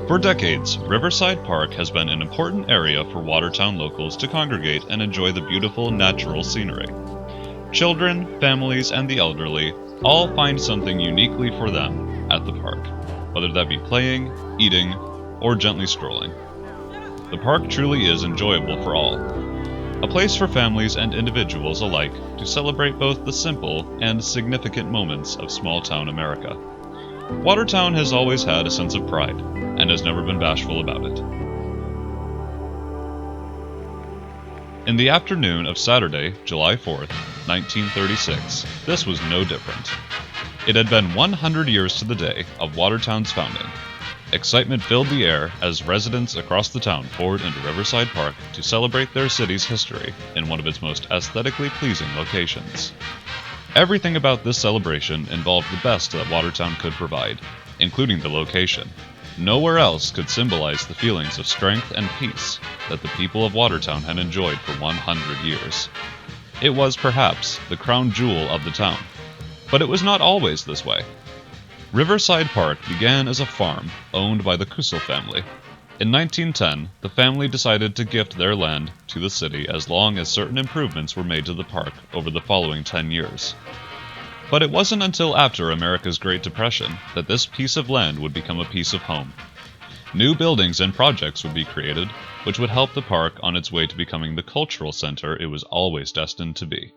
For decades, Riverside Park has been an important area for Watertown locals to congregate and enjoy the beautiful natural scenery. Children, families, and the elderly all find something uniquely for them at the park, whether that be playing, eating, or gently strolling. The park truly is enjoyable for all, a place for families and individuals alike to celebrate both the simple and significant moments of small-town America. Watertown has always had a sense of pride, and has never been bashful about it. In the afternoon of Saturday, July 4th, 1936, this was no different. It had been 100 years to the day of Watertown's founding. Excitement filled the air as residents across the town poured into Riverside Park to celebrate their city's history in one of its most aesthetically pleasing locations. Everything about this celebration involved the best that Watertown could provide, including the location. Nowhere else could symbolize the feelings of strength and peace that the people of Watertown had enjoyed for 100 years. It was perhaps the crown jewel of the town, but it was not always this way. Riverside Park began as a farm owned by the Kussel family. In 1910, the family decided to gift their land to the city as long as certain improvements were made to the park over the following 10 years. But it wasn't until after America's Great Depression that this piece of land would become a piece of home. New buildings and projects would be created, which would help the park on its way to becoming the cultural center it was always destined to be.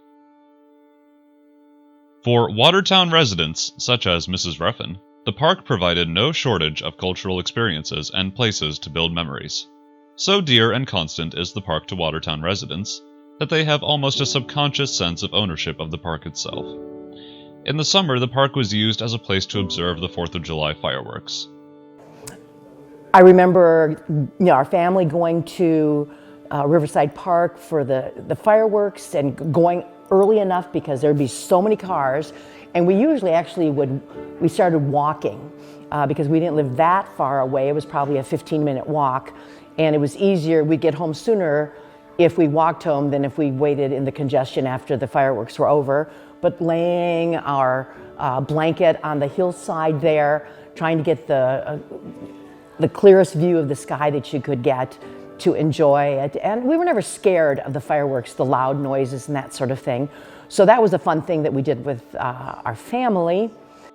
For Watertown residents, such as Mrs. Ruffin, the park provided no shortage of cultural experiences and places to build memories. So dear and constant is the park to Watertown residents that they have almost a subconscious sense of ownership of the park itself. In the summer, the park was used as a place to observe the 4th of July fireworks. I remember our family going to Riverside Park for the fireworks and going early enough because there'd be so many cars. And we usually we started walking because we didn't live that far away. It was probably a 15-minute walk. And it was easier, we'd get home sooner if we walked home than if we waited in the congestion after the fireworks were over. But laying our blanket on the hillside there, trying to get the clearest view of the sky that you could get to enjoy it. And we were never scared of the fireworks, the loud noises and that sort of thing. So that was a fun thing that we did with our family.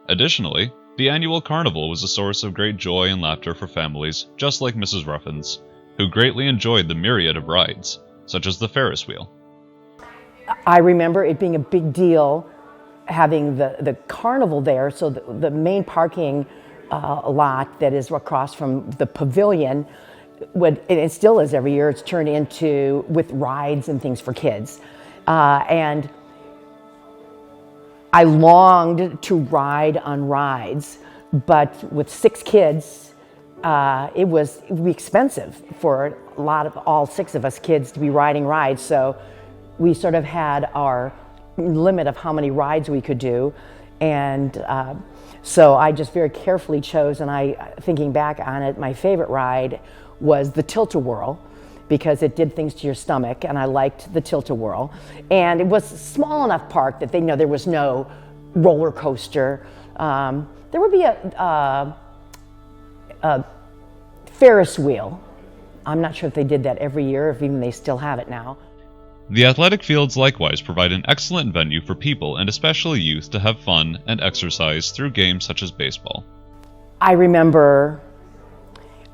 Additionally, the annual carnival was a source of great joy and laughter for families just like Mrs. Ruffin's, who greatly enjoyed the myriad of rides, such as the Ferris wheel. I remember it being a big deal having the carnival there, so the main parking lot that is across from the pavilion and it still is every year, it's turned into with rides and things for kids. And I longed to ride on rides, but with 6 kids, it would be expensive for all 6 of us kids to be riding rides. So we sort of had our limit of how many rides we could do. And so I just very carefully chose, and thinking back on it, my favorite ride was the Tilt-A-Whirl, because it did things to your stomach, and I liked the Tilt-A-Whirl. And it was a small enough park that there was no roller coaster. There would be a Ferris wheel. I'm not sure if they did that every year, if even they still have it now. The athletic fields likewise provide an excellent venue for people, and especially youth, to have fun and exercise through games such as baseball. I remember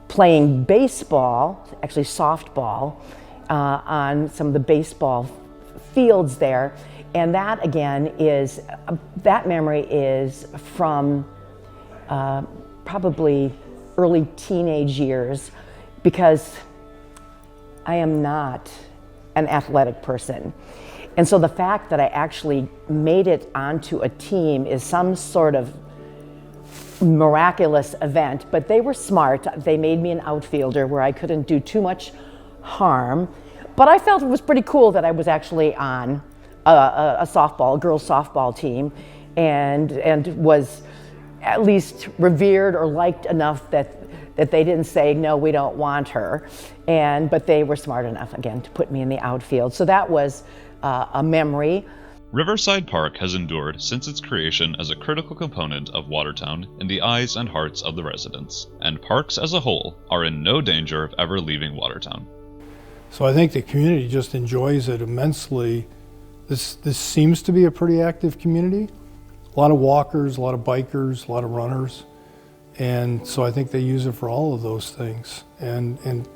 playing baseball, actually softball, on some of the baseball fields there. And that again that memory is from probably early teenage years, because I am not an athletic person. And so the fact that I actually made it onto a team is some sort of miraculous event, but they were smart. They made me an outfielder where I couldn't do too much harm, but I felt it was pretty cool that I was actually on a girls softball team, and was at least revered or liked enough that they didn't say, no, we don't want her. But they were smart enough, again, to put me in the outfield. So that was a memory. Riverside Park has endured since its creation as a critical component of Watertown in the eyes and hearts of the residents, and parks as a whole are in no danger of ever leaving Watertown. So I think the community just enjoys it immensely. This seems to be a pretty active community. A lot of walkers, a lot of bikers, a lot of runners. And so I think they use it for all of those things. And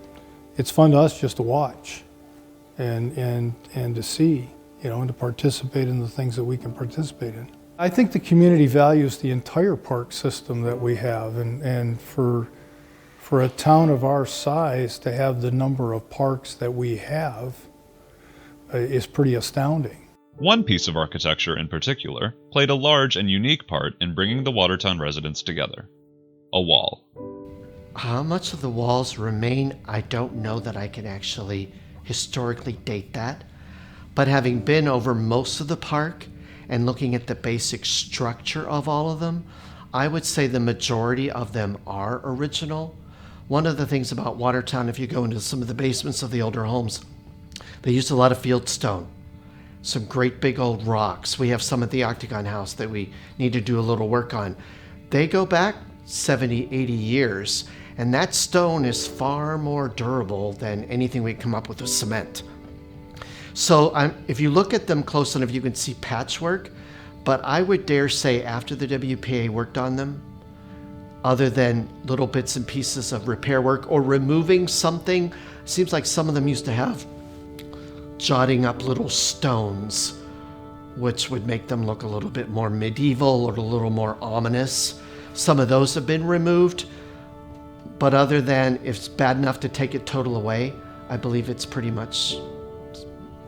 it's fun to us just to watch and to see, and to participate in the things that we can participate in. I think the community values the entire park system that we have, and for a town of our size to have the number of parks that we have is pretty astounding. One piece of architecture in particular played a large and unique part in bringing the Watertown residents together: a wall. How much of the walls remain, I don't know that I can actually historically date that. But having been over most of the park and looking at the basic structure of all of them, I would say the majority of them are original. One of the things about Watertown, if you go into some of the basements of the older homes, they used a lot of field stone, some great big old rocks. We have some at the Octagon House that we need to do a little work on. They go back 70, 80 years, and that stone is far more durable than anything we come up with cement. So if you look at them close enough, you can see patchwork, but I would dare say after the WPA worked on them, other than little bits and pieces of repair work or removing something, seems like some of them used to have jotting up little stones, which would make them look a little bit more medieval or a little more ominous. Some of those have been removed, but other than if it's bad enough to take it total away, I believe it's pretty much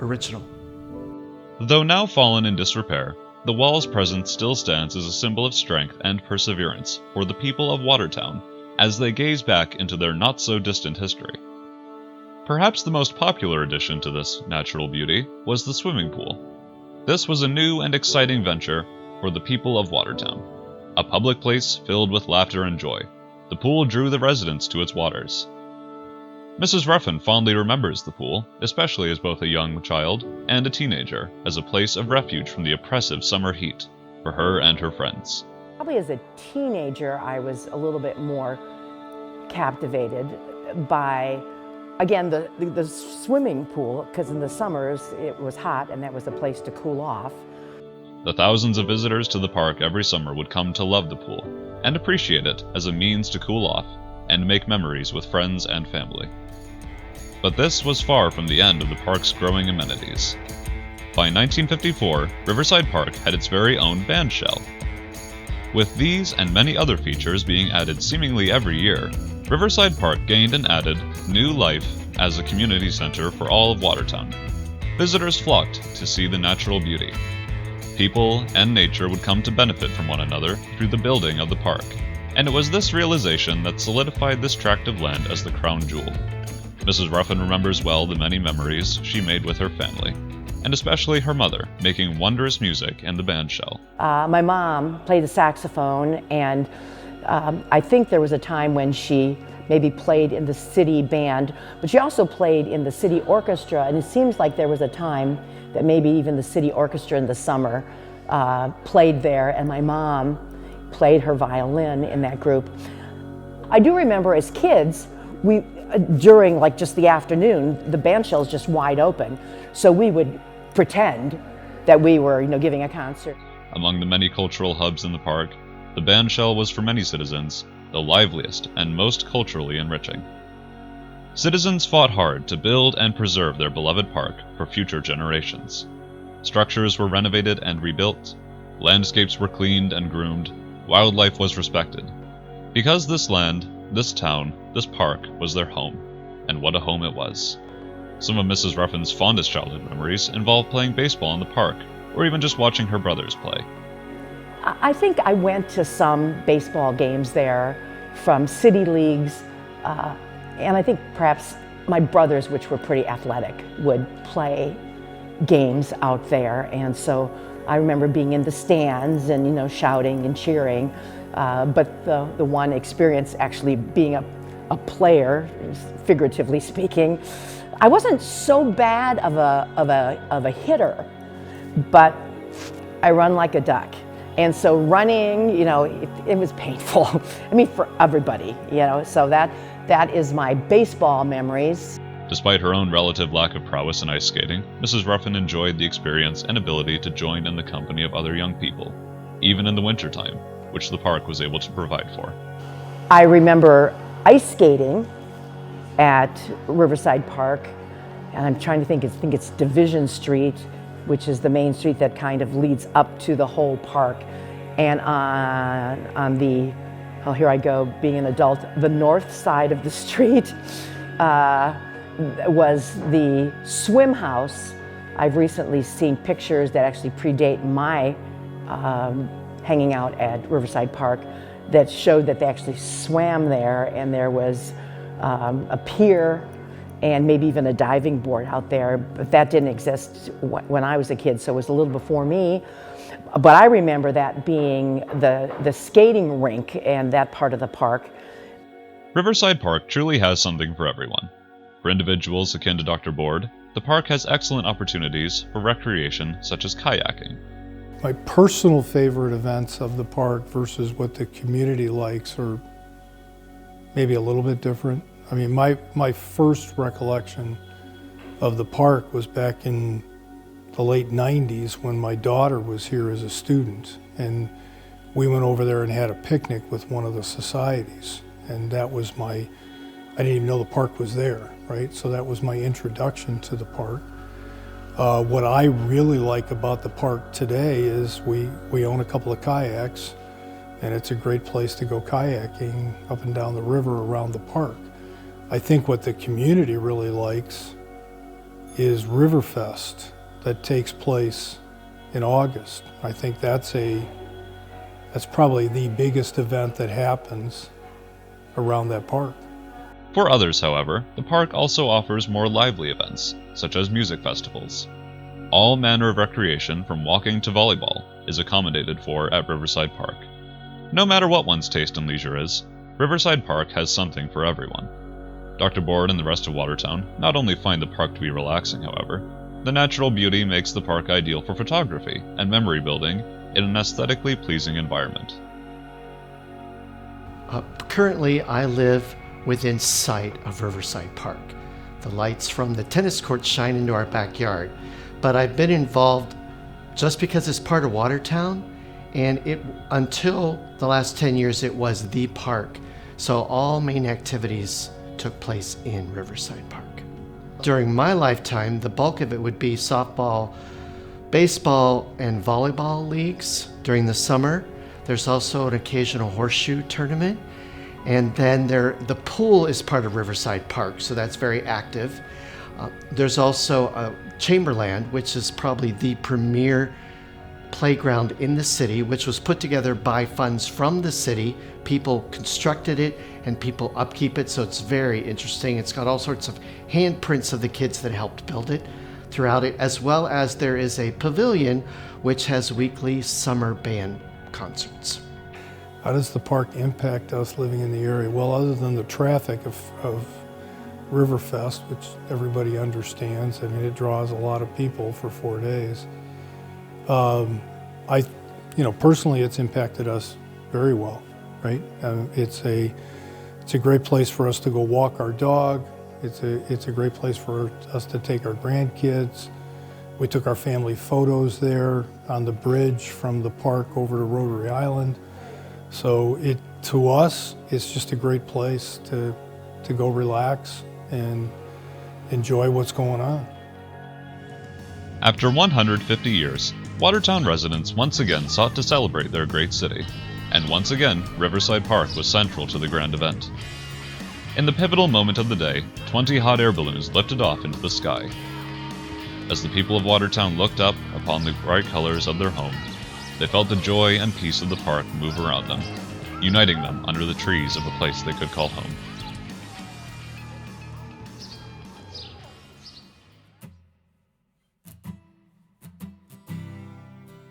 original. Though now fallen in disrepair, the wall's presence still stands as a symbol of strength and perseverance for the people of Watertown as they gaze back into their not-so-distant history. Perhaps the most popular addition to this natural beauty was the swimming pool. This was a new and exciting venture for the people of Watertown. A public place filled with laughter and joy, the pool drew the residents to its waters. Mrs. Ruffin fondly remembers the pool, especially as both a young child and a teenager, as a place of refuge from the oppressive summer heat for her and her friends. Probably as a teenager, I was a little bit more captivated by, again, the swimming pool, because in the summers it was hot and that was a place to cool off. The thousands of visitors to the park every summer would come to love the pool and appreciate it as a means to cool off and make memories with friends and family. But this was far from the end of the park's growing amenities. By 1954, Riverside Park had its very own band shell. With these and many other features being added seemingly every year, Riverside Park gained and added new life as a community center for all of Watertown. Visitors flocked to see the natural beauty. People and nature would come to benefit from one another through the building of the park, and it was this realization that solidified this tract of land as the crown jewel. Mrs. Ruffin remembers well the many memories she made with her family, and especially her mother, making wondrous music in the band shell. My mom played the saxophone, and I think there was a time when she maybe played in the city band, but she also played in the city orchestra, and it seems like there was a time that maybe even the city orchestra in the summer played there, and my mom played her violin in that group. I do remember as kids, during like just the afternoon, the band shell's just wide open, so we would pretend that we were, giving a concert. Among the many cultural hubs in the park, the band shell was for many citizens the liveliest and most culturally enriching. Citizens fought hard to build and preserve their beloved park for future generations. Structures were renovated and rebuilt, landscapes were cleaned and groomed, wildlife was respected. Because this land, this town, this park was their home, and what a home it was. Some of Mrs. Ruffin's fondest childhood memories involve playing baseball in the park, or even just watching her brothers play. I think I went to some baseball games there from city leagues, and I think perhaps my brothers, which were pretty athletic, would play games out there. And so I remember being in the stands and, shouting and cheering. But the one experience actually being a player, figuratively speaking, I wasn't so bad of a hitter, but I run like a duck. And so running, it was painful. I mean, for everybody, so that is my baseball memories. Despite her own relative lack of prowess in ice skating, Mrs. Ruffin enjoyed the experience and ability to join in the company of other young people, even in the wintertime, which the park was able to provide for. I remember ice skating at Riverside Park, and I'm trying to think it's Division Street, which is the main street that kind of leads up to the whole park. And on the, here I go, being an adult, the north side of the street was the swim house. I've recently seen pictures that actually predate my hanging out at Riverside Park that showed that they actually swam there, and there was a pier and maybe even a diving board out there, but that didn't exist when I was a kid, so it was a little before me. But I remember that being the skating rink and that part of the park. Riverside Park truly has something for everyone. For individuals akin to Dr. Board, the park has excellent opportunities for recreation such as kayaking. My personal favorite events of the park versus what the community likes are maybe a little bit different. I mean, my first recollection of the park was back in the late 90s when my daughter was here as a student, and we went over there and had a picnic with one of the societies, and that was I didn't even know the park was there, right? So that was my introduction to the park. What I really like about the park today is we own a couple of kayaks, and it's a great place to go kayaking up and down the river around the park. I think what the community really likes is Riverfest that takes place in August. I think that's probably the biggest event that happens around that park. For others, however, the park also offers more lively events, such as music festivals. All manner of recreation from walking to volleyball is accommodated for at Riverside Park. No matter what one's taste in leisure is, Riverside Park has something for everyone. Dr. Board and the rest of Watertown not only find the park to be relaxing, however, the natural beauty makes the park ideal for photography and memory building in an aesthetically pleasing environment. Currently, I live within sight of Riverside Park. The lights from the tennis court shine into our backyard, but I've been involved just because it's part of Watertown, and until the last 10 years it was the park. So all main activities took place in Riverside Park. During my lifetime, the bulk of it would be softball, baseball, and volleyball leagues during the summer. There's also an occasional horseshoe tournament. And then the pool is part of Riverside Park, so that's very active. There's also Chamberland, which is probably the premier playground in the city, which was put together by funds from the city. People constructed it and people upkeep it, so it's very interesting. It's got all sorts of handprints of the kids that helped build it throughout it, as well as there is a pavilion which has weekly summer band concerts. How does the park impact us living in the area? Well, other than the traffic of Riverfest, which everybody understands, I mean, it draws a lot of people for 4 days. Personally, it's impacted us very well, right? It's a great place for us to go walk our dog. It's a great place for us to take our grandkids. We took our family photos there on the bridge from the park over to Rotary Island. So to us, it's just a great place to go relax and enjoy what's going on. After 150 years, Watertown residents once again sought to celebrate their great city, and once again, Riverside Park was central to the grand event. In the pivotal moment of the day, 20 hot air balloons lifted off into the sky. As the people of Watertown looked up upon the bright colors of their home, they felt the joy and peace of the park move around them, uniting them under the trees of a place they could call home.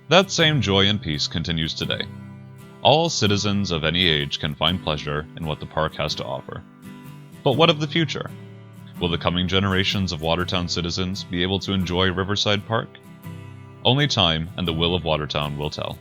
That same joy and peace continues today. All citizens of any age can find pleasure in what the park has to offer. But what of the future? Will the coming generations of Watertown citizens be able to enjoy Riverside Park? Only time and the will of Watertown will tell.